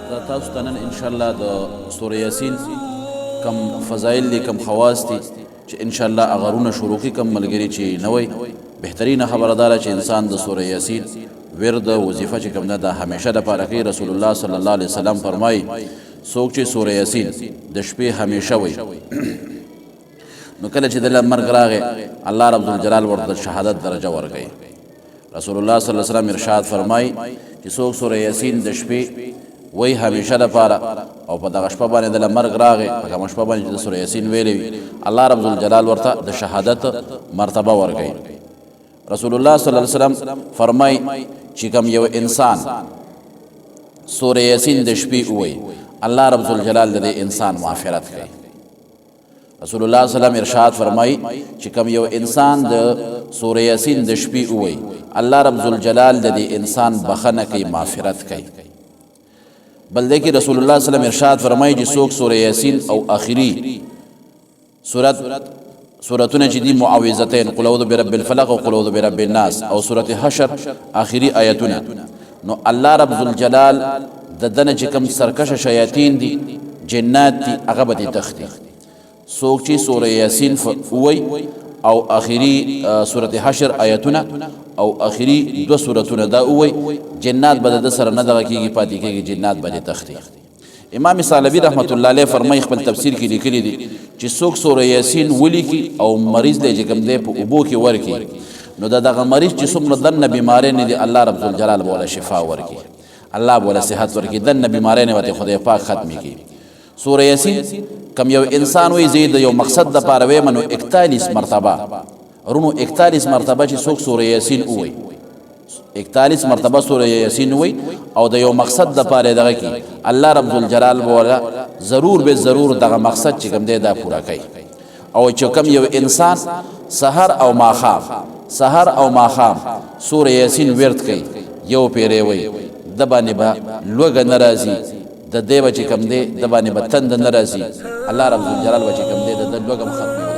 تاسو ته نن انشاءالله د سوره یاسین کم فضایل دي، کم خواص دي چې انشاءالله اغرونه شروع کی کم ملګری چې نوی بهترینه خبره داره چې انسان د سوره یاسین ورد وظیفه چې کوم ده د همیشه دپاره کوي. رسول الله صلی الله علیه وسلم فرمایي څوک چې سوره یاسین د شپې همیشه وي نو کله چې دله مرګ راغی الله رب الجلال ورته شهادت درجه ورکوي. رسول الله صلی الله علیه وسلم ارشاد فرمایي چې څوک سوره یاسین د شپې وی همیشه دپاره او په دغه شپه باندې دله مرګ راغی، په کومه شپه باندې چې د سوره یاسین ویلی وي، الله رب الجلال ورته د شهادت مرتبه ورکوي. رسول الله صلی الله علیه وسلم فرمایي چې کوم یو انسان سوره یاسین د شپې ووایي الله رب الجلال د دې انسان مغفرت کوي. رسول الله صلی الله علیه وسلم ارشاد فرمایي چې کوم یو انسان د سوره یاسین د شپې ووایي الله رب الجلال د دې انسان بخنه کوي، مغفرت کوي. بل دی کې رسول الله صلی الله علیه وسلم ارشاد فرمایي چې څوک سوره یاسین او آخري سورتونه چې دي معوذتین قل اعوذ برب الفلق او قل اعوذ برب الناس او سورت حشر آخري آیتونه، نو الله رب الجلال د دنه چې کوم سرکشه شیاطین دي جنات دي هغه به دې تختی. څوک چې سوره یاسین ووایي او آخري سورت حشر آیتونه او آخري دو سورتونه دا ووایي جنات به د سره نه دغه کېږي پاتې کېږي، جنات به دې تختی. امام ثعلبي رحمت الله علیه فرمایي خپل تفسیر کې لیکلي دي چې څوک سوره یاسین ولیکي او مریض دی چې کوم دی په اوبو کې ورکي نو دغه مریض چې څومره دننه بیماری نه دي الله رب الجلال به وله شفا ورکي، الله به وله صحت ورکي، دننه بیماری نه ورته خدای پاک ختمې کړي. سوره یاسین کم یو انسان وایي زه د یو مقصد دپاره ویم نو 41 مرتبه رونو 41 مرتبه چې څوک سوره یاسین ووایي 41 مرتبه سوره یاسین وی او د یو مقصد د پاره دغه کی الله رب الجلال بولا ضرور به ضرور دغه مقصد چې کوم دی دا پورا کوي. او چې کوم یو انسان سحر او ماخام سوره یاسین ورد کوي یو پیری وی د باندې به لوګ ناراضي د دیو چې کوم دی د باندې به تند ناراضي الله رب الجلال چې کوم دی د لوګم ختمي